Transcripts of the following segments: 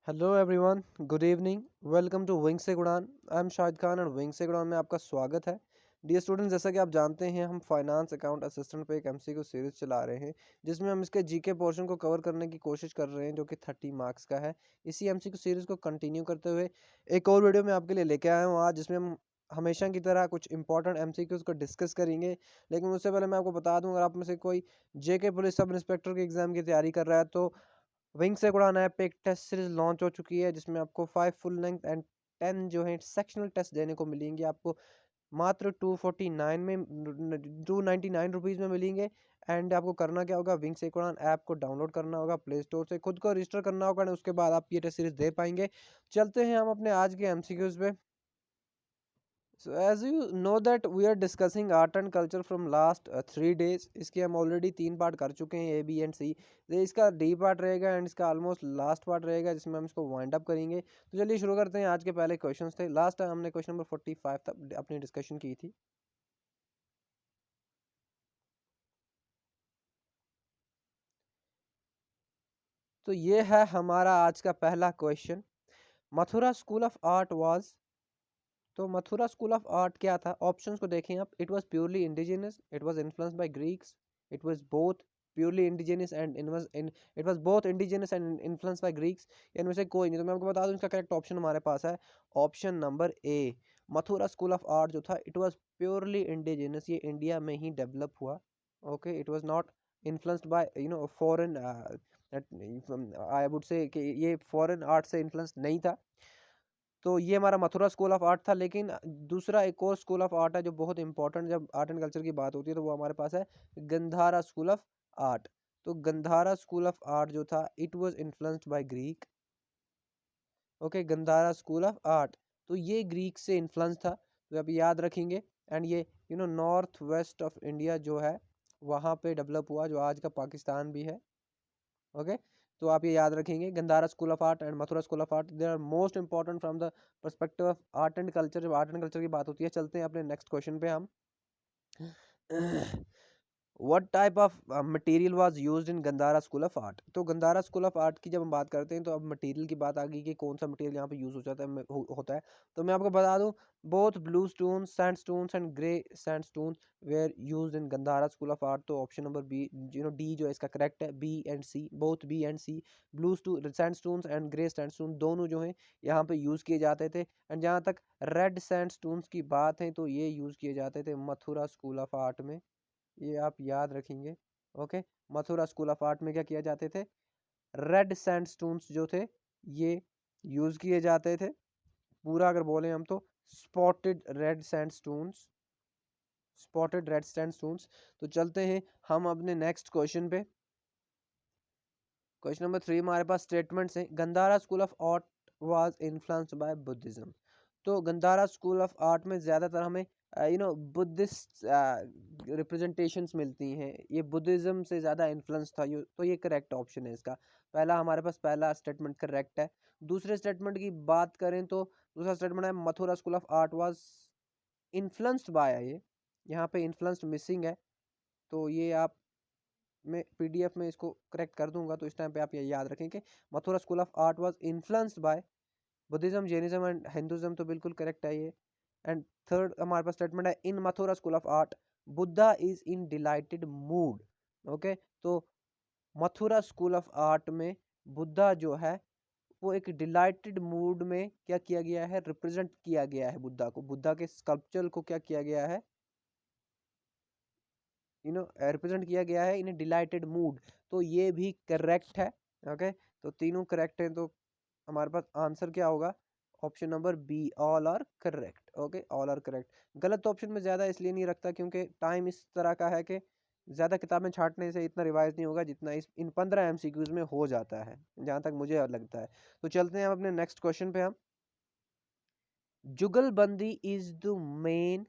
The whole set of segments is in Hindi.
Hello everyone, good evening. Welcome to wing से उड़ान। आई एम शाहिद खान और विंग से उड़ान में आपका स्वागत है। डियर स्टूडेंट्स, जैसा कि आप जानते हैं, हम फाइनेंस अकाउंट असिस्टेंट पे एक एमसीक्यू सीरीज चला रहे हैं जिसमें हम इसके जीके पोर्शन को कवर करने की कोशिश कर रहे हैं, जो कि 30 मार्क्स का है। इसी एमसीक्यू सीरीज को कंटिन्यू करते हुए एक और वीडियो में आपके लिए लेके आया हूँ आज, जिसमें हम हमेशा की तरह कुछ इंपॉर्टेंट एमसीक्यूज को डिस्कस करेंगे। लेकिन उससे पहले मैं आपको बता दूं, अगर आप में से कोई जेके पुलिस सब इंस्पेक्टर के एग्जाम की तैयारी कर रहा है तो विंग से उड़ान ऐप पे एक टेस्ट सीरीज लॉन्च हो चुकी है, जिसमें आपको 5 फुल लेंथ एंड 10 जो है सेक्शनल टेस्ट देने को मिलेंगे। आपको मात्र 249 में 299 रुपीज़ में मिलेंगे। एंड आपको करना क्या होगा, विंग से उड़ान ऐप को डाउनलोड करना होगा प्ले स्टोर से, खुद को रजिस्टर करना होगा, उसके बाद आप ये टेस्ट सीरीज दे पाएंगे। चलते हैं हम अपने आज के एमसीक्यूज पे। So as you know that we are discussing art and culture from last 3 days। इसके हम ऑलरेडी 3 पार्ट कर चुके हैं, ए बी एंड सी। इसका डी पार्ट रहेगा एंड इसका ऑलमोस्ट लास्ट पार्ट रहेगा, जिसमें हम इसको वाइंड अप करेंगे। तो चलिए शुरू करते हैं। आज के पहले क्वेश्चंस थे, लास्ट टाइम हमने क्वेश्चन नंबर 45 तक अपनी डिस्कशन की थी। तो ये है हमारा आज का पहला question. Mathura school of art was, तो मथुरा स्कूल ऑफ आर्ट क्या था? ऑप्शंस को देखें आप। It was purely indigenous, it was influenced by Greeks, it was both purely indigenous and it was both indigenous and influenced by Greeks. इनमें से कोई नहीं। तो मैं आपको बता दूं, इसका करेक्ट ऑप्शन हमारे पास है option number A. Mathura school of art जो था, इट वाज प्योरली इंडिजिनस, ये इंडिया में ही डेवलप हुआ। Okay, it was not influenced by foreign, I would say कि ये फॉरेन आर्ट से इन्फ्लुएंस नहीं था। तो ये हमारा मथुरा स्कूल ऑफ आर्ट था। लेकिन दूसरा एक और स्कूल ऑफ आर्ट है जो बहुत इंपॉर्टेंट जब आर्ट एंड कल्चर की बात होती है, तो वो हमारे पास है गंधारा स्कूल ऑफ आर्ट। तो गंधारा स्कूल ऑफ आर्ट जो था, it was influenced by Greek. Okay, Gandhara school of art, तो ये ग्रीक से इन्फ्लुएंस था, तो आप याद रखेंगे। एंड ये नॉर्थ वेस्ट ऑफ इंडिया जो है, वहाँ पे डेवलप हुआ, जो आज का पाकिस्तान भी है। ओके, तो आप ये याद रखेंगे, Gandhara school of art and Mathura school of art, they are most important from the perspective of art and culture. जब आर्ट एंड कल्चर की बात होती है, चलते हैं अपने नेक्स्ट क्वेश्चन पे हम। What type of material was used in Gandhara school of art? तो गंधारा स्कूल ऑफ आर्ट की जब हम बात करते हैं, तो अब मटेरियल की बात आ गई कि कौन सा मटेरियल यहाँ पे यूज हो जाता है, होता है। तो मैं आपको बता दूं, both blue stone sandstones and grey sandstone were used in Gandhara school of art. तो ऑप्शन नंबर बी, डी जो है इसका करेक्ट है, B and C, both B and C. Blue sandstones and grey sandstone दोनों जो है यहाँ पे यूज किए जाते थे। एंड जहाँ तक रेड सैंडस्टोन्स की बात है, तो ये यूज किए जाते थे मथुरा स्कूल ऑफ आर्ट में। ये आप याद रखेंगे। Okay, Mathura school of art में क्या किया जाते थे, रेड सैंडस्टोन्स जो थे ये यूज किए जाते थे। पूरा अगर बोले हम तो spotted red sandstones, spotted red sandstones. तो चलते हैं हम अपने नेक्स्ट क्वेश्चन पे। क्वेश्चन नंबर 3 हमारे पास स्टेटमेंट्स हैं। Gandhara school of art was influenced by Buddhism. तो गंधारा स्कूल ऑफ आर्ट में ज़्यादातर हमें बुद्धिस्ट रिप्रेजेंटेशंस मिलती हैं। ये बुद्धिज्म से ज़्यादा इन्फ्लुएंस था। तो ये करेक्ट ऑप्शन है इसका। पहला हमारे पास पहला स्टेटमेंट करेक्ट है। दूसरे स्टेटमेंट की बात करें तो दूसरा स्टेटमेंट है Mathura school of art was influenced by. ये यहाँ पे इन्फ्लुएंस्ड मिसिंग है, तो ये आप मैं पीडीएफ में इसको करेक्ट कर दूंगा। तो इस टाइम पे आप ये याद रखें कि Mathura school of art was influenced by Buddhism, Jainism and Hinduism. तो बिल्कुल करेक्ट है ये। एंड थर्ड हमारे पास स्टेटमेंट है, in Mathura school of art Buddha is in delighted mood. Okay, तो मथुरा स्कूल ऑफ आर्ट में बुद्धा जो है वो एक डिलाइटेड मूड में क्या किया गया है, रिप्रेजेंट किया गया है बुद्धा को। बुद्धा के स्कल्पचर को क्या किया गया है, रिप्रेजेंट किया गया है इन डिलाइटेड मूड। तो ये भी करेक्ट है। ओके, तो तीनों करेक्ट है। तो हमारे पास आंसर क्या होगा, option number B, all are correct. Okay, all are correct. गलत ऑप्शन में ज़्यादा इसलिए नहीं रखता क्योंकि टाइम इस तरह का है कि ज़्यादा किताबें छांटने से इतना रिवाइज नहीं होगा जितना इन 15 एमसीक्यूज में हो जाता है, जहाँ तक मुझे लगता है। तो चलते हैं हम अपने नेक्स्ट क्वेश्चन पे। हम जुगलबंदी is the main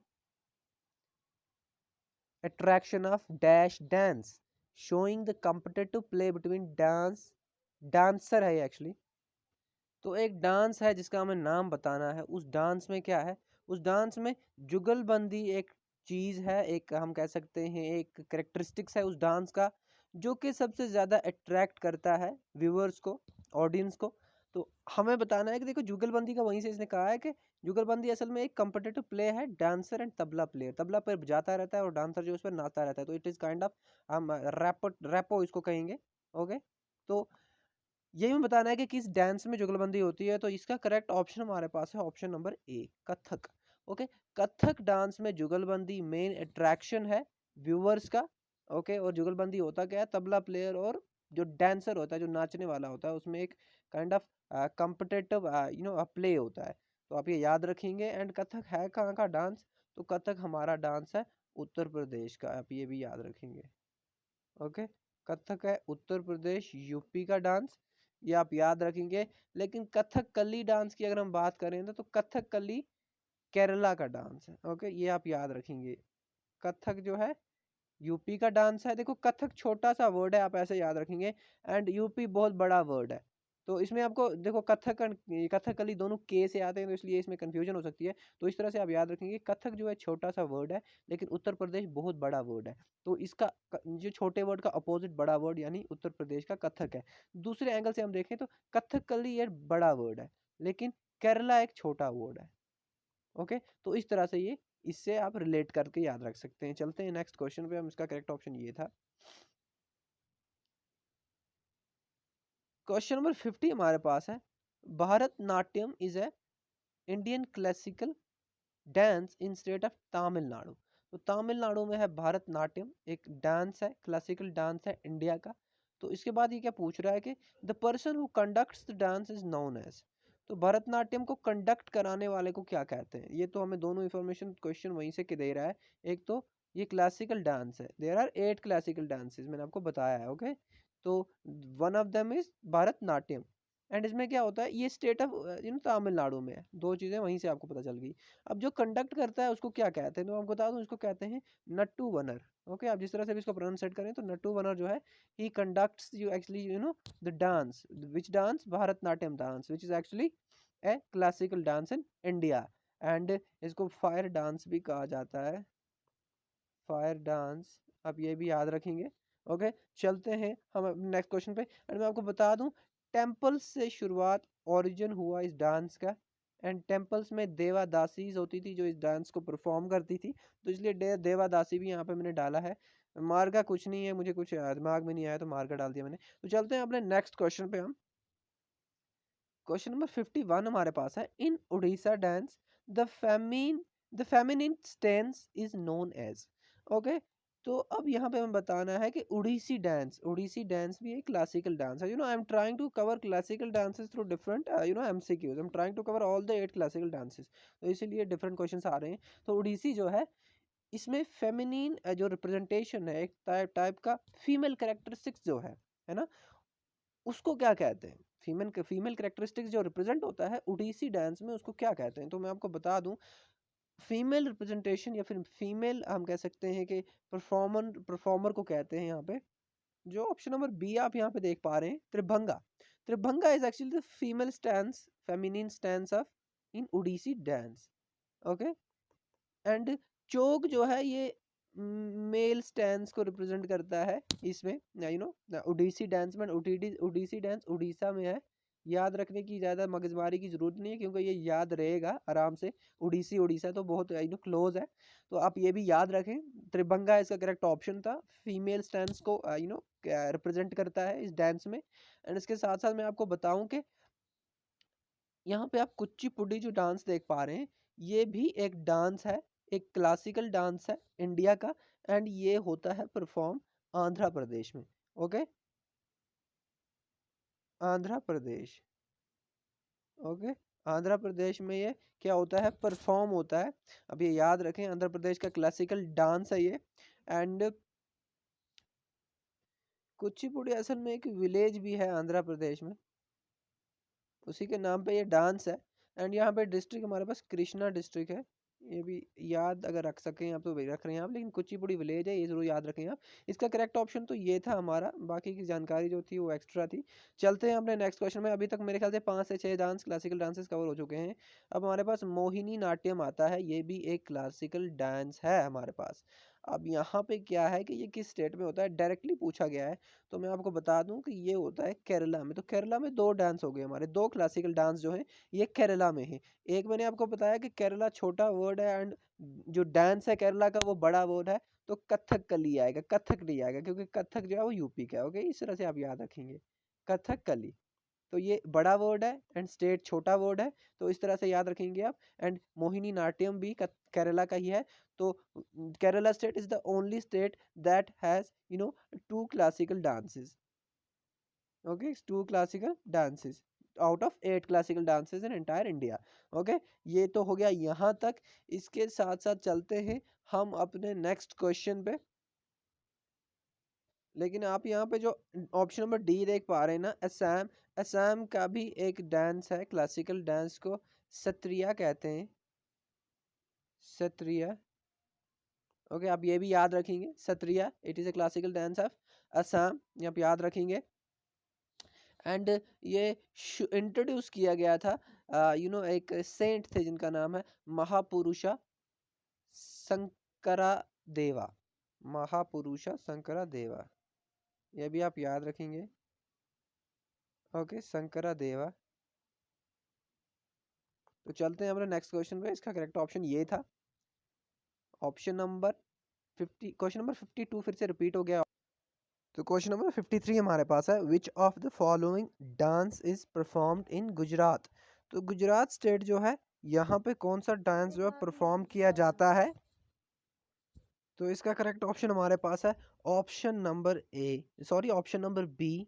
attraction of dash dance showing the competitive play between dancer है एक्चुअली। तो एक डांस है जिसका हमें नाम बताना है। उस डांस में क्या है, उस डांस में जुगलबंदी एक चीज है, एक हम कह सकते हैं एक करेक्टरिस्टिक्स है उस डांस का, जो कि सबसे ज्यादा अट्रैक्ट करता है व्यूअर्स को, ऑडियंस को। तो हमें बताना है कि देखो जुगलबंदी का वहीं से इसने कहा है कि जुगलबंदी असल में एक कम्पिटिटिव प्ले है dancer and tabla player. Tabla player बजाता रहता है और डांसर जो उस पर नाचता रहता है, तो इट इज़ काइंड ऑफ हम रैपो इसको कहेंगे। ओके, तो यही हमें बताना है कि किस डांस में जुगलबंदी होती है। तो इसका करेक्ट ऑप्शन हमारे पास है ऑप्शन नंबर ए, कथक। ओके, कथक डांस में जुगलबंदी मेन अट्रैक्शन है व्यूअर्स का। ओके, और जुगलबंदी होता क्या है, तबला प्लेयर और जो डांसर होता है, जो नाचने वाला होता है, उसमें एक काइंड ऑफ कम्पिटिटिव प्ले होता है। तो आप ये याद रखेंगे। एंड कथक है कहाँ का डांस, तो कथक हमारा डांस है उत्तर प्रदेश का, आप ये भी याद रखेंगे। ओके, कथक है उत्तर प्रदेश यूपी का डांस, ये आप याद रखेंगे। लेकिन कथकली डांस की अगर हम बात करें तो कथकली केरला का डांस है। ओके, ये आप याद रखेंगे। कथक जो है यूपी का डांस है। देखो कथक छोटा सा वर्ड है, आप ऐसे याद रखेंगे, एंड यूपी बहुत बड़ा वर्ड है। तो इसमें आपको देखो कथक कथकली दोनों के से आते हैं, तो इसलिए इसमें कंफ्यूजन हो सकती है। तो इस तरह से आप याद रखेंगे कथक जो है छोटा सा वर्ड है, लेकिन उत्तर प्रदेश बहुत बड़ा वर्ड है। तो इसका जो छोटे वर्ड का अपोजिट बड़ा वर्ड यानी उत्तर प्रदेश का कथक है। दूसरे एंगल से हम देखें तो कथकली ये बड़ा वर्ड है, लेकिन केरला एक छोटा वर्ड है। ओके, तो इस तरह से ये इससे आप रिलेट करके याद रख सकते हैं। चलते हैं नेक्स्ट क्वेश्चन पे। हम इसका करेक्ट ऑप्शन ये था। क्वेश्चन नंबर 50 हमारे पास है, Bharat Natyam is a Indian classical dance in state of Tamil Nadu. तो तमिलनाडु में है भारत नाट्यम, एक डांस है, क्लासिकल डांस है इंडिया का। तो इसके बाद ये क्या पूछ रहा है कि the person who conducts the dance is known as. तो भरतनाट्यम को कंडक्ट कराने वाले को क्या कहते हैं। ये तो हमें दोनों इंफॉर्मेशन क्वेश्चन वहीं से दे रहा है। एक तो ये क्लासिकल डांस है, देयर आर 8 क्लासिकल डांसेस, मैंने आपको बताया है। ओके, तो one of them is Bharatanatyam. And इसमें क्या होता है, ये स्टेट ऑफ तमिलनाडु में है। दो चीज़ें वहीं से आपको पता चल गई। अब जो कंडक्ट करता है उसको क्या कहते हैं, तो आपको बता दूं, इसको कहते हैं नट्टू वनर। ओके, आप जिस तरह से भी इसको प्रोनाउंसिएट करें तो नट्टू वनर जो है, he conducts you actually the dance, which dance, Bharatanatyam dance, which is actually a classical dance in India. And इसको फायर डांस भी कहा जाता है, फायर डांस, आप ये भी याद रखेंगे। ओके, चलते हैं हम नेक्स्ट क्वेश्चन पे। एंड मैं आपको बता दूं, टेम्पल्स से शुरुआत ओरिजिन हुआ इस डांस का। एंड टेम्पल्स में देवादासीज होती थी जो इस डांस को परफॉर्म करती थी, तो इसलिए देवादासी भी यहाँ पे मैंने डाला है। मार्गा कुछ नहीं है, मुझे कुछ दिमाग में नहीं आया तो मार्गा डाल दिया मैंने। तो चलते हैं अपने नेक्स्ट क्वेश्चन पे। हम क्वेश्चन नंबर 51 हमारे पास है, in Orissa dance the feminine the feminine stance is known as. Okay, तो अब यहाँ पे हमें बताना है कि उड़ीसी डांस भी एक क्लासिकल डांस है। I am trying to cover classical dances through different MCQs. I am trying to cover all the 8 classical dances, तो इसीलिए डिफरेंट क्वेश्चंस आ रहे हैं। तो उड़ीसी जो है, इसमें फेमिनिन जो रिप्रेजेंटेशन है, एक टाइप का फीमेल कैरेक्टरिस्टिक्स जो है ना, उसको क्या कहते हैं। फीमेल कैरेक्टरिस्टिक्स जो रिप्रेजेंट होता है उड़ीसी डांस में, उसको क्या कहते हैं। तो मैं आपको बता दूं, फीमेल रिप्रेजेंटेशन या फिर फीमेल हम कह सकते हैं कि परफॉर्मर को कहते हैं यहाँ पे। जो ऑप्शन नंबर बी आप यहाँ पे देख पा रहे हैं, Tribhanga. Tribhanga is actually the female stance, feminine stance of in Odissi dance. Okay, and Chauk जो है ये मेल स्टैंस को रिप्रेजेंट करता है इसमें। उड़ीसी डांस में, उड़ीसी डांस उड़ीसा में है। याद रखने की ज़्यादा मगजमारी की जरूरत नहीं है, क्योंकि ये याद रहेगा आराम से। उड़ीसी उड़ीसा तो बहुत क्लोज है, तो आप ये भी याद रखें। त्रिभंगा इसका करेक्ट ऑप्शन था, फीमेल स्टैंस को रिप्रेजेंट करता है इस डांस में। एंड इसके साथ साथ मैं आपको बताऊं कि यहाँ पे आप कुचिपुड़ी जो डांस देख पा रहे हैं, ये भी एक डांस है, एक क्लासिकल डांस है इंडिया का। एंड ये होता है परफॉर्म आंध्र प्रदेश में। ओके, आंध्र प्रदेश। ओके, आंध्र प्रदेश में ये क्या होता है, परफॉर्म होता है। अब ये याद रखें, आंध्र प्रदेश का क्लासिकल डांस है ये। एंड कुचिपुड़ी असल में एक विलेज भी है आंध्र प्रदेश में, उसी के नाम पे ये डांस है। एंड यहाँ पे डिस्ट्रिक्ट हमारे पास कृष्णा डिस्ट्रिक्ट है, ये भी याद अगर रख सकें आप तो रख रहे हैं आप, लेकिन कुचिपुड़ी विलेज है, ये जरूर याद रखें आप। इसका करेक्ट ऑप्शन तो ये था हमारा, बाकी की जानकारी जो थी वो एक्स्ट्रा थी। चलते हैं अपने नेक्स्ट क्वेश्चन में। अभी तक मेरे ख्याल से 5 से 6 डांस क्लासिकल डांसेस कवर हो चुके हैं। अब हमारे पास मोहिनी नाट्यम आता है, ये भी एक क्लासिकल डांस है हमारे पास। अब यहाँ पे क्या है कि ये किस स्टेट में होता है, डायरेक्टली पूछा गया है। तो मैं आपको बता दूं कि ये होता है केरला में। तो केरला में दो डांस हो गए हमारे, दो क्लासिकल डांस जो है ये केरला में है। एक मैंने आपको बताया कि केरला छोटा वर्ड है एंड जो डांस है केरला का वो बड़ा वर्ड है। तो कथकली आएगा, कथक नहीं आएगा, क्योंकि कथक जो है वो यूपी का है। ओके, इस तरह से आप याद रखेंगे, कथकली। तो ये बड़ा वर्ड है एंड स्टेट छोटा वर्ड है, तो इस तरह से याद रखेंगे आप। एंड मोहिनी नाट्यम भी केरला का ही है। तो Kerala state is the only state that has two classical dances. Okay, two classical dances out of 8 classical dances in entire India. Okay, ये तो हो गया यहाँ तक। इसके साथ साथ चलते हैं हम अपने नेक्स्ट क्वेश्चन पे। लेकिन आप यहाँ पे जो ऑप्शन नंबर डी देख पा रहे हैं ना, असम, असम का भी एक डांस है क्लासिकल डांस को सत्रिया कहते हैं, सत्रिया। ओके, आप ये भी याद रखेंगे, Sattriya it is a classical dance of Assam, ये आप याद रखेंगे। एंड ये इंट्रोड्यूस किया गया था एक सेंट थे जिनका नाम है महापुरुषा शंकरा देवा, महापुरुषा शंकरा देवा, ये भी आप याद रखेंगे। ओके, शंकरा देवा। तो चलते हैं अपने नेक्स्ट क्वेश्चन पे। इसका करेक्ट ऑप्शन ये था ऑप्शन नंबर 50। क्वेश्चन नंबर 52 फिर से रिपीट हो गया। तो क्वेश्चन नंबर 53 हमारे पास है, which of the following dance is performed in Gujarat. तो गुजरात स्टेट जो है यहाँ पे कौन सा डांस जो है परफॉर्म किया जाता है। तो इसका करेक्ट ऑप्शन हमारे पास है option number A, sorry option number B,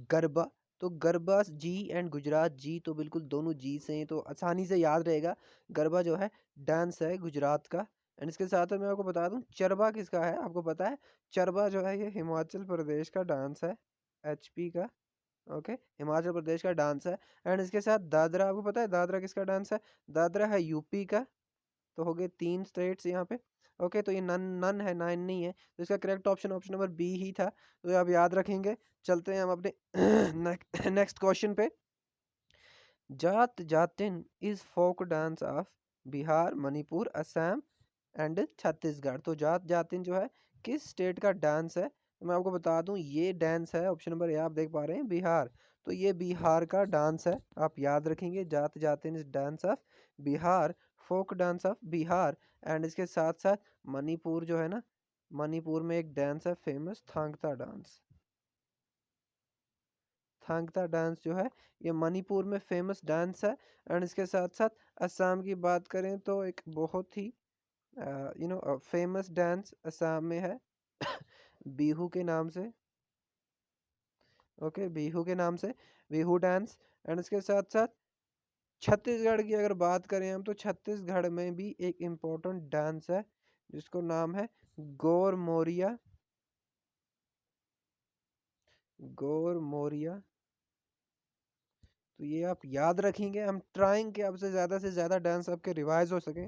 Garba. तो Garba G and Gujarat G तो बिल्कुल दोनों जी से हैं, तो आसानी से याद रहेगा। गरबा जो है डांस है गुजरात का। एंड इसके साथ में मैं आपको बता दूं चरबा किसका है, आपको पता है चरबा जो है ये हिमाचल प्रदेश का डांस है, एचपी का। ओके, हिमाचल प्रदेश का डांस है। एंड इसके साथ दादरा, आपको पता है दादरा किसका डांस है, दादरा है यूपी का। तो हो गए 3 स्टेट्स यहाँ पे। ओके, तो ये नन नन है, नाइन नहीं है। तो इसका correct option option number B ही था, तो ये आप याद रखेंगे। चलते हैं हम अपने नेक्स्ट क्वेश्चन पे। Jat Jatin is folk dance of Bihar, Manipur, Assam and Chhattisgarh. तो जात जातिन जो है किस स्टेट का डांस है। तो मैं आपको बता दूं ये डांस है ऑप्शन नंबर ए, आप देख पा रहे हैं बिहार। तो ये बिहार का डांस है, आप याद रखेंगे Jat Jatin is dance of Bihar, folk dance of Bihar. And इसके साथ साथ मणिपुर जो है ना, मणिपुर में एक डांस है famous Thangta dance. Thangta dance जो है ये मणिपुर में फेमस डांस है। एंड इसके साथ साथ असम की बात करें तो एक बहुत ही फेमस डांस असम में है बिहू के नाम से। ओके, बिहू के नाम से बिहू डांस। एंड इसके साथ साथ छत्तीसगढ़ की अगर बात करें हम, तो छत्तीसगढ़ में भी एक इम्पोर्टेंट डांस है जिसको नाम है गौर मोरिया, गौर मोरिया। तो ये आप याद रखेंगे, हम ट्राइंग के आपसे ज़्यादा से ज़्यादा डांस आपके रिवाइज हो सके।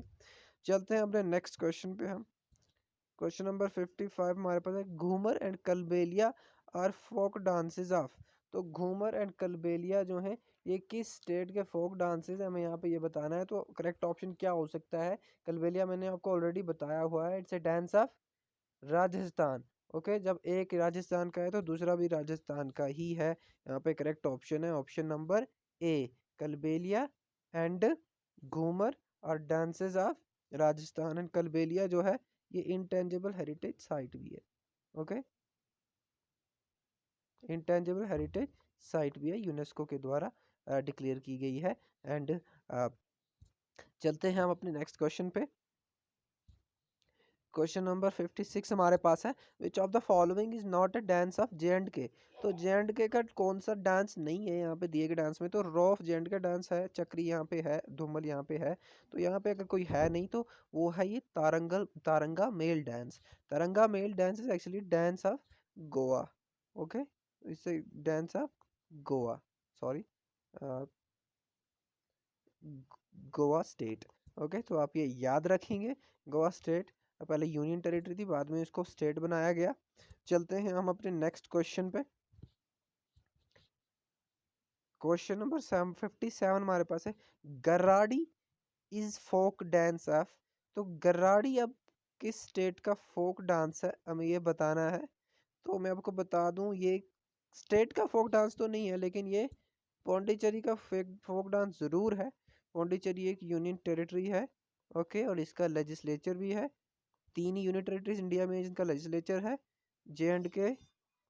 चलते हैं अपने नेक्स्ट क्वेश्चन पे हम। क्वेश्चन नंबर 55 हमारे पास है, Ghoomar and Kalbelia are folk dances of. तो घूमर एंड कलबेलिया जो है ये किस स्टेट के फोक डांसेस है, हमें यहाँ पे ये बताना है। तो करेक्ट ऑप्शन क्या हो सकता है, कलबेलिया मैंने आपको ऑलरेडी बताया हुआ है, it's a dance of Rajasthan. Okay, जब एक राजस्थान का है तो दूसरा भी राजस्थान का ही है। यहाँ पे करेक्ट ऑप्शन है option number A, Kalbelia and Ghoomar और dances of Rajasthan. And Kalbelia जो है ये इंटेंजिबल हेरिटेज साइट भी है। ओके, इंटेंजिबल हेरिटेज साइट भी है, यूनेस्को के द्वारा डिक्लेयर की गई है। एंड चलते हैं हम अपने नेक्स्ट क्वेश्चन पे। क्वेश्चन नंबर 56 हमारे पास है, which of the following is not a dance of J and के। तो जे एंड के का कौन सा डांस नहीं है यहाँ पे दिए गए डांस में। तो रॉफ जे एंड का डांस है, चक्री यहाँ पे है, धूमल यहाँ पे है। तो यहाँ पे अगर कोई है नहीं तो वो है ये Tarangal, Tarangamel dance. Tarangamel dance is actually dance of Goa. Okay, इससे dance of Goa, sorry Goa state. Okay, तो आप ये याद रखेंगे, गोवा स्टेट पहले यूनियन टेरिटरी थी, बाद में इसको स्टेट बनाया गया। चलते हैं हम अपने नेक्स्ट क्वेश्चन पे। क्वेश्चन नंबर 57 हमारे पास है, गराड़ी इज फोक डांस ऑफ। तो गराड़ी अब किस स्टेट का फोक डांस है, हमें ये बताना है। तो मैं आपको बता दूं, ये स्टेट का फोक डांस तो नहीं है, लेकिन ये पौंडीचेरी का फोक डांस ज़रूर है। पौंडीचेरी एक यूनियन टेरिटरी है, ओके, और इसका लेजिस्लेचर भी है। 3 ही यूनियन टेरिटरीज इंडिया में जिनका लेजिस्लेचर है, JNK,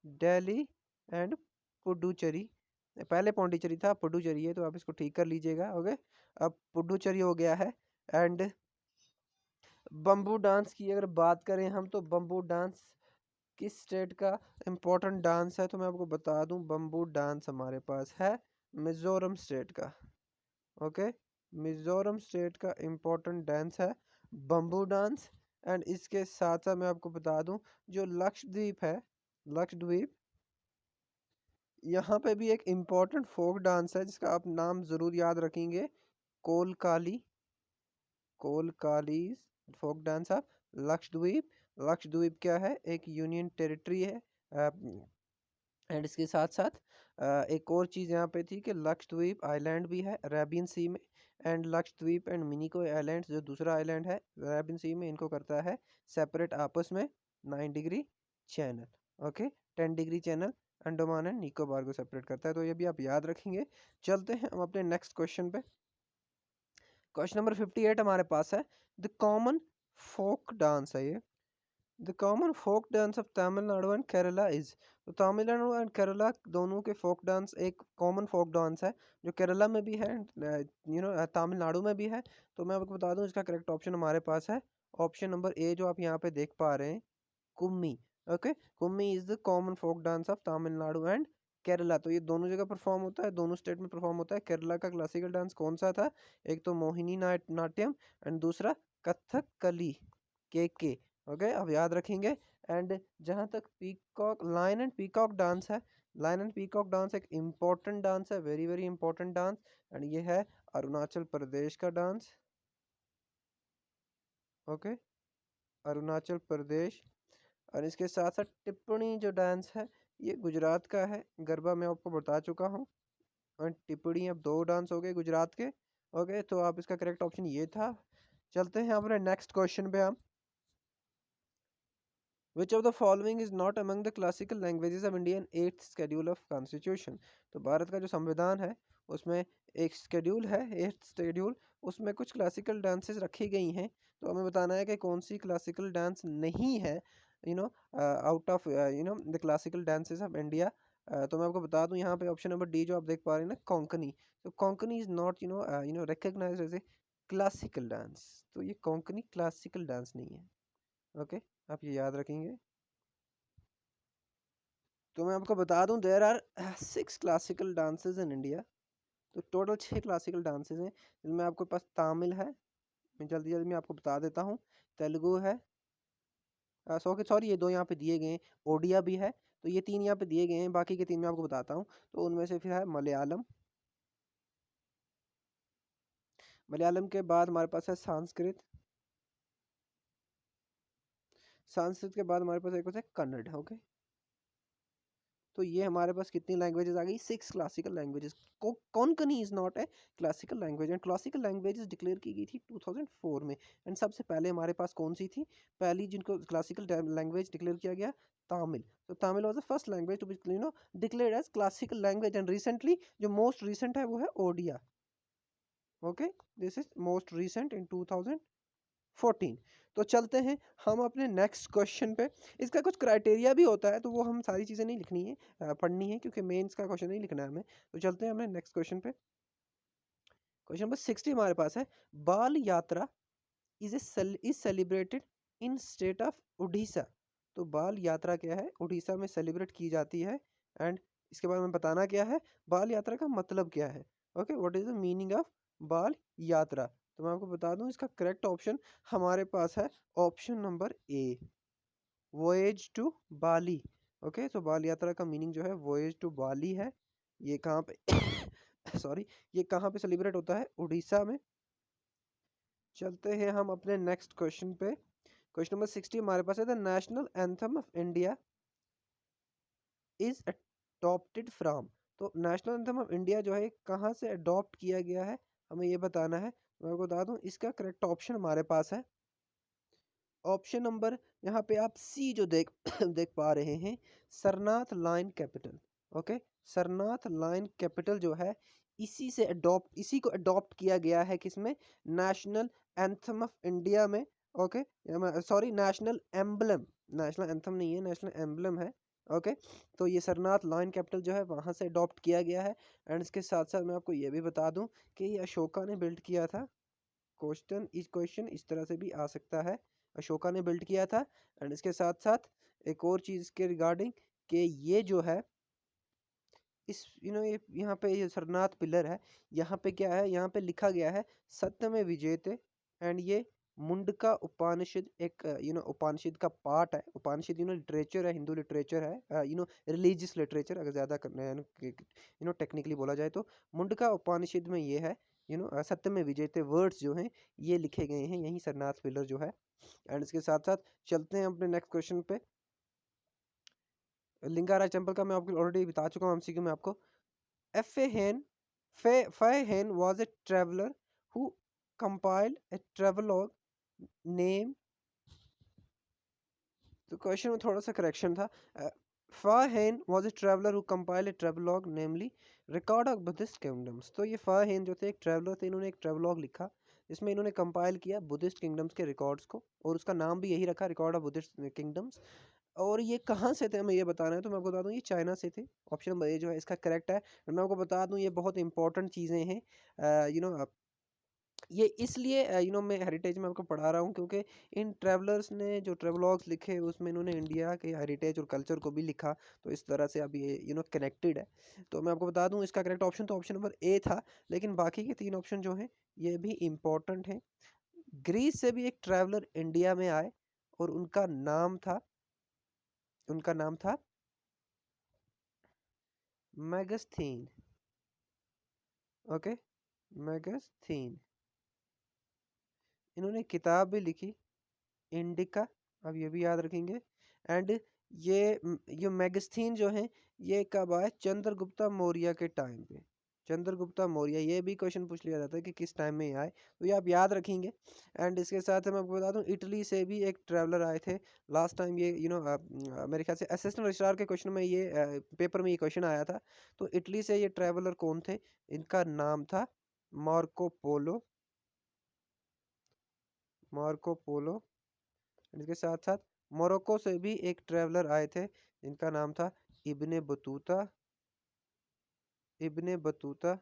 दिल्ली एंड पुडुचेरी। पहले पौंडीचेरी था, पुडुचेरी है, तो आप इसको ठीक कर लीजिएगा, ओके। अब पुडुचेरी हो गया है। एंड बम्बू डांस की अगर बात करें हम, तो बम्बू डांस किस स्टेट का इम्पोर्टेंट डांस है, तो मैं आपको बता दूं, बम्बू डांस हमारे पास है मिजोरम स्टेट का, ओके। मिजोरम स्टेट का इम्पोर्टेंट डांस है बम्बू डांस। एंड इसके साथ साथ मैं आपको बता दूं, जो लक्षद्वीप है, लक्षद्वीप, यहाँ पे भी एक इम्पोर्टेंट फोक डांस है जिसका आप नाम ज़रूर याद रखेंगे, Kolkali, Kolkali folk dance of Lakshadweep. Lakshadweep क्या है, एक यूनियन टेरिटरी है। एंड इसके साथ साथ एक और चीज़ यहाँ पे थी कि लक्षद्वीप आइलैंड भी है अरेबियन सी में। And Lakshadweep and Minicoy islands, जो दूसरा आइलैंड है अरेबियन सी में, इनको करता है सेपरेट आपस में 9 degree channel, okay. 10 degree channel Andaman and Nicobar को सेपरेट करता है, तो ये भी आप याद रखेंगे। चलते हैं हम अपने नेक्स्ट क्वेश्चन पे। क्वेश्चन नंबर 58 हमारे पास है, द कॉमन फोक डांस है ये, the common folk dance of Tamil Nadu and Kerala is. तो तमिलनाडु एंड केरला दोनों के फोक डांस एक कॉमन फोक डांस है, जो केरला में भी है, तमिलनाडु में भी है। तो मैं आपको बता दूं, इसका करेक्ट ऑप्शन हमारे पास है ऑप्शन नंबर ए, जो आप यहाँ पे देख पा रहे हैं, Kummi, okay. Kummi is the common folk dance of Tamil Nadu and Kerala. तो ये दोनों जगह परफॉर्म होता है, दोनों स्टेट में परफॉर्म होता है। केरला का क्लासिकल डांस कौन सा था, एक तो मोहिनी नाट्यम एंड दूसरा कथकली, के, ओके, आप याद रखेंगे। एंड जहाँ तक peacock, lion and peacock dance है, लायन एंड पीकॉक डांस एक इम्पॉर्टेंट डांस है, very very important dance. And ये है अरुणाचल प्रदेश का डांस, ओके, अरुणाचल प्रदेश। और इसके साथ साथ टिप्पणी जो डांस है, ये गुजरात का है, गरबा मैं आपको बता चुका हूँ। और टिप्पणी, अब 2 डांस हो गए गुजरात के, ओके। तो आप इसका करेक्ट ऑप्शन ये था। चलते हैं अपने नेक्स्ट क्वेश्चन पे हम। Which of the following is not among the classical languages of Indian 8th schedule of constitution? तो भारत का जो संविधान है, उसमें एक शेड्यूल है 8th शेड्यूल, उसमें कुछ क्लासिकल डांसेस रखी गई हैं। तो हमें बताना है कि कौन सी क्लासिकल डांस नहीं है, out of the classical dances of India. तो मैं आपको बता दूं, यहाँ पे ऑप्शन नंबर डी जो आप देख पा रहे हैं ना, कोंकणी। तो Konkani is not recognised as a classical dance. तो ये कोंकणी क्लासिकल डांस नहीं है, ओके, आप ये याद रखेंगे। तो मैं आपको बता दूं, there are 6 classical dances in India. तो टोटल 6 क्लासिकल डांसेस हैं, जिनमें आपके पास तमिल है, मैं जल्दी जल्दी में आपको बता देता हूँ, तेलुगु है, सॉरी ये 2 यहाँ पे दिए गए हैं, ओडिया भी है। तो ये 3 यहाँ पे दिए गए हैं, बाकी के 3 मैं आपको बताता हूँ। तो उनमें से फिर है मलयालम, मलयालम के बाद हमारे पास है संस्कृत, संस्कृत के बाद हमारे पास एक होता है कन्नड़, ओके। तो ये हमारे पास कितनी लैंग्वेजेस आ गई, 6 classical languages. Konkani is not a classical language, and classical languages declare की गई थी 2004 में। एंड सबसे पहले हमारे पास कौन सी थी, पहली जिनको क्लासिकल लैंग्वेज डिक्लेयर किया गया, तमिल। तो Tamil was the first language to be declared as classical language. And recently जो मोस्ट रिसेंट है वो है Odia, okay, this is most recent in 2014। तो चलते हैं हम अपने नेक्स्ट क्वेश्चन पे। इसका कुछ क्राइटेरिया भी होता है, तो वो हम सारी चीज़ें नहीं लिखनी है, पढ़नी है, क्योंकि मेंस का क्वेश्चन नहीं लिखना है हमें। तो चलते हैं अपने नेक्स्ट क्वेश्चन पे। क्वेश्चन नंबर 60 हमारे पास है, बाल यात्रा is celebrated in state of Orissa. तो बाल यात्रा क्या है, उड़ीसा में सेलिब्रेट की जाती है। एंड इसके बारे में बताना क्या है, बाल यात्रा का मतलब क्या है, okay, what is the meaning of बाल यात्रा। तो मैं आपको बता दूं, इसका करेक्ट ऑप्शन हमारे पास है option number A, voyage to Bali, okay. तो बाल यात्रा का मीनिंग जो है वोएज टू बाली है। ये कहाँ पे सॉरी, ये कहाँ पे सेलिब्रेट होता है, उड़ीसा में। चलते हैं हम अपने नेक्स्ट क्वेश्चन पे। क्वेश्चन नंबर 60 हमारे पास है, the national anthem of India is adopted from. तो नेशनल एंथम ऑफ इंडिया जो है कहाँ से अडॉप्ट किया गया है, हमें ये बताना है। मैं आपको बता दूं, इसका करेक्ट ऑप्शन हमारे पास है ऑप्शन नंबर यहाँ पे आप सी जो देख देख पा रहे हैं, Sarnath line capital. Okay, Sarnath line capital जो है इसी को अडॉप्ट किया गया है किसमें, नेशनल एंथम ऑफ इंडिया में। Okay, sorry, national emblem, national anthem नहीं है, नेशनल एम्बलम है। ओके, तो ये सरनाथ लाइन कैपिटल जो है वहाँ से अडॉप्ट किया गया है। एंड इसके साथ साथ मैं आपको ये भी बता दूं कि ये अशोका ने बिल्ड किया था। क्वेश्चन इस तरह से भी आ सकता है, अशोका ने बिल्ड किया था। एंड इसके साथ साथ एक और चीज़ के रिगार्डिंग कि ये जो है इस ये यहाँ पे ये सरनाथ पिलर है, यहाँ पे क्या है, यहाँ पे लिखा गया है सत्य में विजेते। एंड ये मुंडका उपनिषद एक उपनिषद का पार्ट है। उपनिषद लिटरेचर है, हिंदू लिटरेचर है, रिलीजियस लिटरेचर अगर ज़्यादा करना टेक्निकली बोला जाए तो। मुंडका उपनिषद में ये है, सत्य में विजेते वर्ड्स जो हैं ये लिखे गए हैं यही सरनाथ पिलर जो है। एंड इसके साथ साथ चलते हैं अपने नेक्स्ट क्वेश्चन पे। लिंगाराज टेम्पल का मैं आपको ऑलरेडी बता चुका हूँ एमसीक्यू में आपको। Fairhain was a traveler who compiled a travelogue name। तो क्वेश्चन में थोड़ा सा करेक्शन था। Fairhain was a traveler who compiled a travelogue namely record of Buddhist kingdoms। तो ये Fairhain जो थे एक ट्रेवलर थे, इन्होंने एक ट्रेवलॉग लिखा जिसमें इन्होंने कंपाइल किया बुद्धिस्ट किंगडम्स के रिकॉर्ड्स को, और उसका नाम भी यही रखा, रिकॉर्ड ऑफ बुद्धिस्ट किंगडम्स। और ये कहाँ से थे हमें ये बताना है, तो मैं आपको बता दूं ये चाइना से थे। ऑप्शन नंबर ए जो है इसका करेक्ट है। और मैं आपको बता दूं ये बहुत इंपॉर्टेंट चीज़ें हैं, ये इसलिए मैं हेरिटेज में आपको पढ़ा रहा हूँ क्योंकि इन ट्रैवलर्स ने जो ट्रेवलॉग्स लिखे उसमें इन्होंने इंडिया के हेरिटेज और कल्चर को भी लिखा। तो इस तरह से अब ये कनेक्टेड है। तो मैं आपको बता दूं इसका करेक्ट ऑप्शन तो ऑप्शन नंबर ए था, लेकिन बाकी के 3 ऑप्शन जो हैं ये भी इम्पोर्टेंट हैं। ग्रीस से भी एक ट्रैवलर इंडिया में आए और उनका नाम था मैगस्थीन। ओके, मैगस्थीन। इन्होंने किताब भी लिखी, इंडिका, अब ये भी याद रखेंगे। एंड ये मैगस्थीन जो है ये कब आए, चंद्रगुप्ता मौर्य के टाइम पे। चंद्रगुप्ता मौर्य, ये भी क्वेश्चन पूछ लिया जाता है कि किस टाइम में ये आए, तो ये आप याद रखेंगे। एंड इसके साथ मैं आपको बता दूं इटली से भी एक ट्रैवलर आए थे लास्ट टाइम। ये मेरे ख्याल से असिस्टेंट रजिस्ट्रार के क्वेश्चन में ये पेपर में ये क्वेश्चन आया था। तो इटली से ये ट्रैवलर कौन थे, इनका नाम था मार्को पोलो। Marco Polo. इसके साथ साथ मोरक्को से भी एक ट्रैवलर आए थे जिनका नाम था इब्ने बतूता। इब्ने बतूता,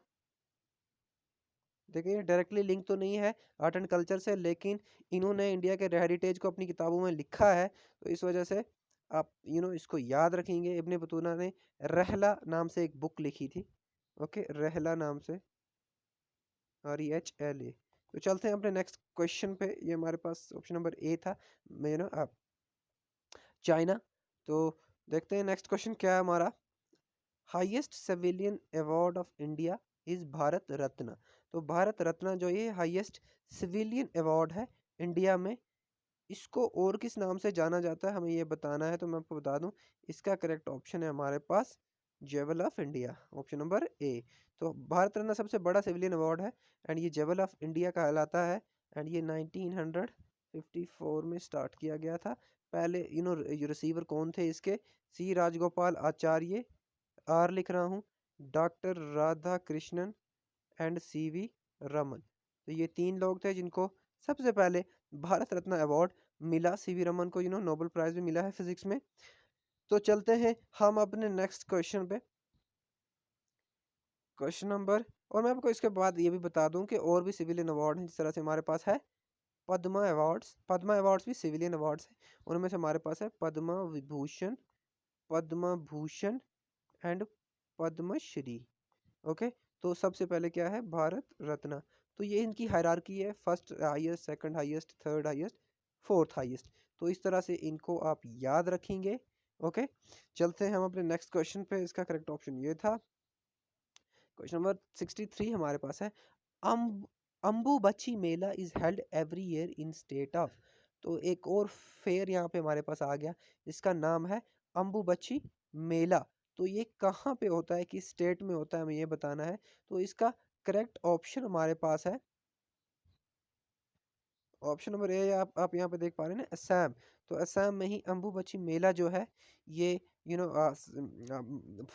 देखिए ये डायरेक्टली लिंक तो नहीं है आर्ट एंड कल्चर से, लेकिन इन्होंने इंडिया के हेरिटेज को अपनी किताबों में लिखा है, तो इस वजह से आप इसको याद रखेंगे। इब्ने बतूता ने रहला नाम से एक बुक लिखी थी। ओके, रहला नाम से, REHLA। तो चलते हैं अपने नेक्स्ट क्वेश्चन पे। ये हमारे पास ऑप्शन नंबर ए था, आप चाइना। तो देखते हैं नेक्स्ट क्वेश्चन क्या है हमारा। Highest civilian award of India is Bharat Ratna. तो भारत रत्न जो ये हाईएस्ट सिविलियन अवार्ड है इंडिया में, इसको और किस नाम से जाना जाता है हमें ये बताना है। तो मैं आपको बता दूं इसका करेक्ट ऑप्शन है हमारे पास jewel of India, option number A. तो भारत रत्न सबसे बड़ा सिविलियन अवार्ड है एंड ये जेवल ऑफ इंडिया कहलाता है। एंड ये 1954 में स्टार्ट किया गया था। पहले रिसीवर कौन थे इसके, सी राजगोपाल आचार्य, आर लिख रहा हूँ, doctor Radha Krishnan and CV Raman. तो ये 3 लोग थे जिनको सबसे पहले भारत रत्न अवार्ड मिला। CV रमन को नोबेल प्राइज भी मिला है फिजिक्स में। तो चलते हैं हम अपने नेक्स्ट क्वेश्चन पे, क्वेश्चन नंबर। और मैं आपको इसके बाद ये भी बता दूं कि और भी सिविलियन अवार्ड हैं, जिस तरह से हमारे पास है पद्मा अवार्ड्स। पद्मा अवार्ड्स भी सिविलियन अवार्ड्स हैं, उनमें से हमारे पास है पद्मा विभूषण, पद्म भूषण एंड पद्मश्री। ओके, तो सबसे पहले क्या है, भारत रत्न। तो ये इनकी हायरार्की है, first highest, second highest, third highest, fourth highest. तो इस तरह से इनको आप याद रखेंगे। ओके, चलते हैं हम अपने नेक्स्ट क्वेश्चन पे। इसका करेक्ट ऑप्शन ये था। क्वेश्चन नंबर 63 हमारे पास है। Amb Ambubachi mela is held every year in state of. तो एक और फेयर यहाँ पे हमारे पास आ गया, इसका नाम है अम्बुबची मेला। तो ये कहाँ पे होता है, किस स्टेट में होता है, हमें ये बताना है। तो इसका करेक्ट ऑप्शन हमारे पास है ऑप्शन नंबर ए आप यहाँ पे देख पा रहे हैं ना, असम। तो असम में ही अम्बुबची मेला जो है ये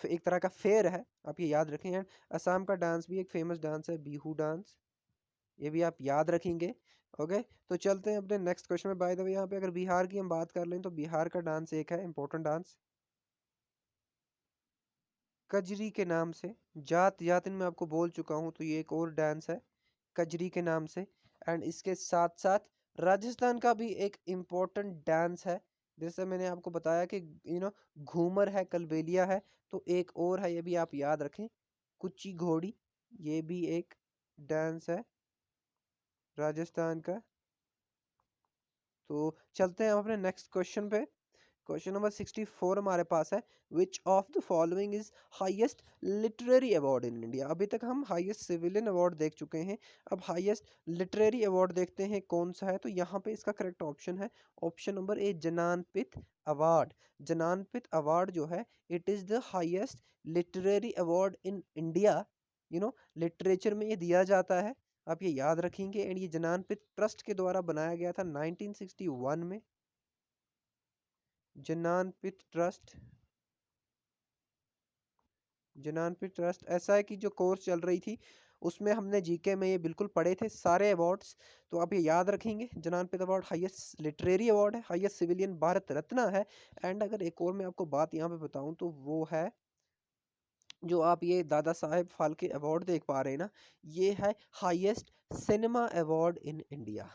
एक तरह का फेयर है, आप ये याद रखें। एंड असम का डांस भी एक फेमस डांस है, बिहू डांस, ये भी आप याद रखेंगे। ओके, तो चलते हैं अपने नेक्स्ट क्वेश्चन में। बाय द वे यहाँ पे अगर बिहार की हम बात कर लें तो बिहार का डांस एक है इंपॉर्टेंट डांस, कजरी के नाम से। जात जातिन में आपको बोल चुका हूँ, तो ये एक और डांस है कजरी के नाम से। एंड इसके साथ साथ राजस्थान का भी एक इम्पोर्टेंट डांस है, जैसे मैंने आपको बताया कि घूमर है, कलबेलिया है, तो एक और है, ये भी आप याद रखें, कुची घोड़ी, ये भी एक डांस है राजस्थान का। तो चलते हैं हम अपने नेक्स्ट क्वेश्चन पे। क्वेश्चन नंबर 64 हमारे पास है, which of the following is highest literary award in India. अभी तक हम हाईएस्ट सिविलियन अवार्ड देख चुके हैं, अब हाईएस्ट लिटरेरी अवार्ड देखते हैं कौन सा है। तो यहाँ पे इसका करेक्ट ऑप्शन है ऑप्शन नंबर ए, ज्ञानपीठ अवार्ड। ज्ञानपीठ अवार्ड जो है, it is the highest literary award in India. Literature में ये दिया जाता है, आप ये याद रखेंगे। एंड ये ज्ञानपीठ ट्रस्ट के द्वारा बनाया गया था 1961 में। ज्ञानपीठ ट्रस्ट, ज्ञानपीठ ट्रस्ट ऐसा है कि जो कोर्स चल रही थी उसमें हमने जीके में ये बिल्कुल पढ़े थे सारे अवार्ड्स, तो आप ये याद रखेंगे। Jnanpith award highest literary award है, हाईएस्ट सिविलियन भारत रत्न है। एंड अगर एक और मैं आपको बात यहाँ पे बताऊं तो वो है, जो आप ये दादा साहेब फाल्के अवार्ड देख पा रहे हैं ना, ये है highest cinema award in India.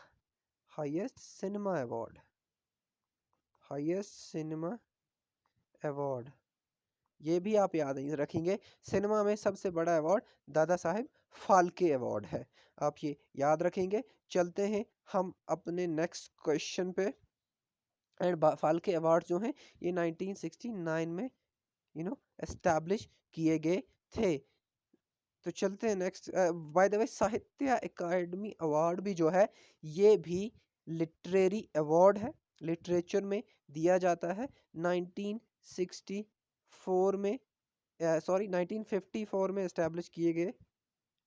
Highest cinema award, highest cinema award, ये भी आप याद रखेंगे। सिनेमा में सबसे बड़ा अवार्ड दादा साहेब फाल्के अवार्ड है, आप ये याद रखेंगे। चलते हैं हम अपने नेक्स्ट क्वेश्चन पे। एंड फाल्के अवार्ड जो हैं ये 1969 में एस्टैब्लिश किए गए थे। तो चलते हैं नेक्स्ट। बाय द वे साहित्य अकादमी अवार्ड भी जो है ये भी लिटरेरी अवार्ड है, लिटरेचर में दिया जाता है। 1964 में, सॉरी 1954 में एस्टैब्लिश किए गए,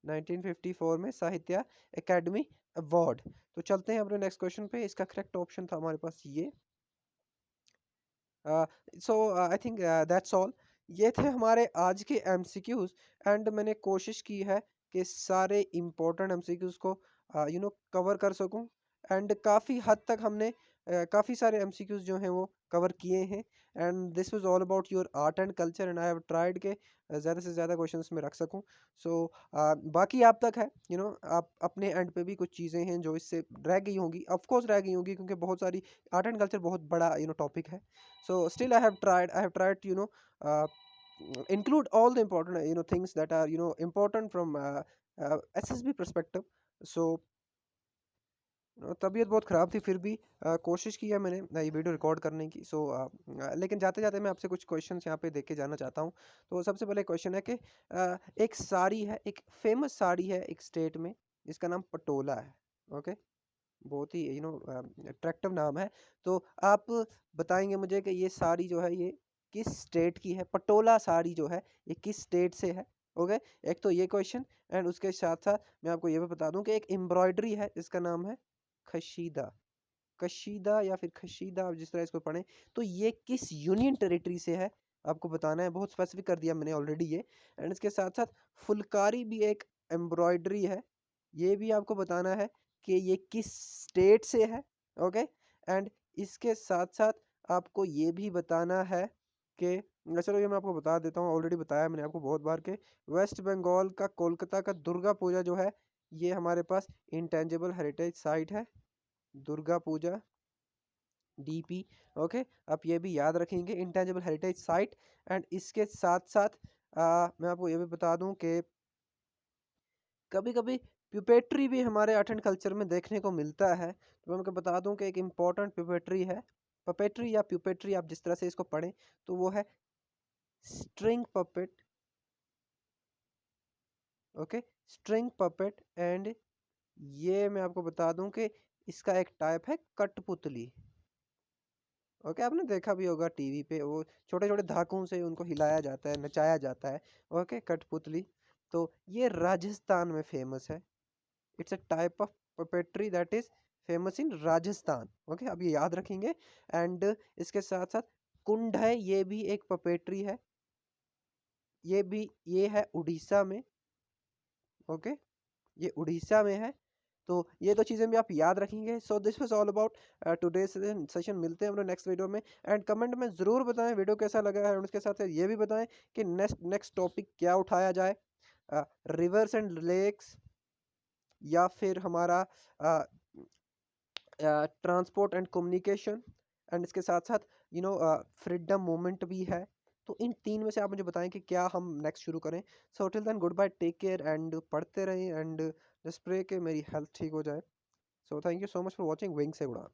1954 में साहित्य एकेडमी अवार्ड। तो चलते हैं अपने नेक्स्ट क्वेश्चन पे। इसका करेक्ट ऑप्शन था हमारे पास ये। सो आई थिंक दैट्स ऑल। ये थे हमारे आज के एमसीक्यूज। एंड मैंने कोशिश की है कि सारे इम्पोर्टेंट एमसीक्यूज को कवर कर सकूं। एंड काफ़ी हद तक हमने काफ़ी सारे एमसीक्यूज जो हैं वो कवर किए हैं। And this was all about your art and culture, and I have tried के ज़्यादा से ज़्यादा क्वेश्चंस में रख सकूं। सो बाकी आप तक है, आप अपने एंड पे भी कुछ चीज़ें हैं जो इससे रह गई होंगी, ऑफ कोर्स रह गई होंगी, क्योंकि बहुत सारी आर्ट एंड कल्चर बहुत बड़ा टॉपिक है। So still I have tried to include all the important things that are important from SSB perspective. So तबीयत बहुत ख़राब थी, फिर भी कोशिश की है मैंने ये वीडियो रिकॉर्ड करने की। सो लेकिन जाते जाते मैं आपसे कुछ क्वेश्चंस यहाँ पे देख के जाना चाहता हूँ। तो सबसे पहले क्वेश्चन है कि एक साड़ी है, एक फेमस साड़ी है एक स्टेट में जिसका नाम पटोला है। ओके, बहुत ही अट्रैक्टिव नाम है। तो आप बताएंगे मुझे कि ये साड़ी जो है ये किस स्टेट की है, पटोला साड़ी जो है ये किस स्टेट से है। ओके, एक तो ये क्वेश्चन। एंड उसके साथ साथ मैं आपको ये भी बता दूं कि एक एम्ब्रॉयडरी है जिसका नाम है खशीदा, कशीदा या फिर खशीदा, आप जिस तरह इसको पढ़ें। तो ये किस यूनियन टेरिटरी से है आपको बताना है, बहुत स्पेसिफिक कर दिया मैंने ऑलरेडी ये। एंड इसके साथ साथ फुलकारी भी एक एम्ब्रॉयडरी है, ये भी आपको बताना है कि ये किस स्टेट से है। ओके, एंड इसके साथ साथ आपको ये भी बताना है कि, चलो ये मैं आपको बता देता हूँ, ऑलरेडी बताया मैंने आपको बहुत बार के वेस्ट बंगाल का कोलकाता का दुर्गा पूजा जो है ये हमारे पास इंटेंजिबल हेरिटेज साइट है, दुर्गा पूजा डीपी। ओके, आप ये भी याद रखेंगे, इंटेंजिबल हेरिटेज साइट। एंड इसके साथ साथ मैं आपको ये भी बता दूं कि कभी कभी प्यूपेट्री भी हमारे आर्ट एंड कल्चर में देखने को मिलता है। तो मैं आपको बता दूं कि एक इम्पॉर्टेंट प्यूपेट्री है, पपेट्री या प्यूपेट्री आप जिस तरह से इसको पढ़ें, तो वो है string puppet. Okay, string puppet. And ये मैं आपको बता दूं कि इसका एक टाइप है कठपुतली। ओके, आपने देखा भी होगा टीवी पे, वो छोटे छोटे धाकों से उनको हिलाया जाता है, नचाया जाता है। ओके, कठपुतली। तो ये राजस्थान में फेमस है, it's a type of puppetry that is famous in Rajasthan. Okay, अब ये याद रखेंगे। एंड इसके साथ साथ कुंड है, ये भी एक पपेट्री है, ये है उड़ीसा में। ओके, ये उड़ीसा में है। तो ये दो चीज़ें भी आप याद रखेंगे। So this was all about today session. मिलते हैं हम लोग नेक्स्ट वीडियो में। एंड कमेंट में ज़रूर बताएं वीडियो कैसा लगा है, और उसके साथ ये भी बताएं कि नेक्स्ट टॉपिक क्या उठाया जाए, रिवर्स एंड लेक्स, या फिर हमारा ट्रांसपोर्ट एंड कम्युनिकेशन, एंड इसके साथ साथ फ्रीडम मूवमेंट भी है। तो इन तीन में से आप मुझे बताएं कि क्या हम नेक्स्ट शुरू करें। So till then, good bye, take care, and पढ़ते रहें, एंड जस्ट प्रे कि मेरी हेल्थ ठीक हो जाए। So thank you so much for watching wing से उड़ान।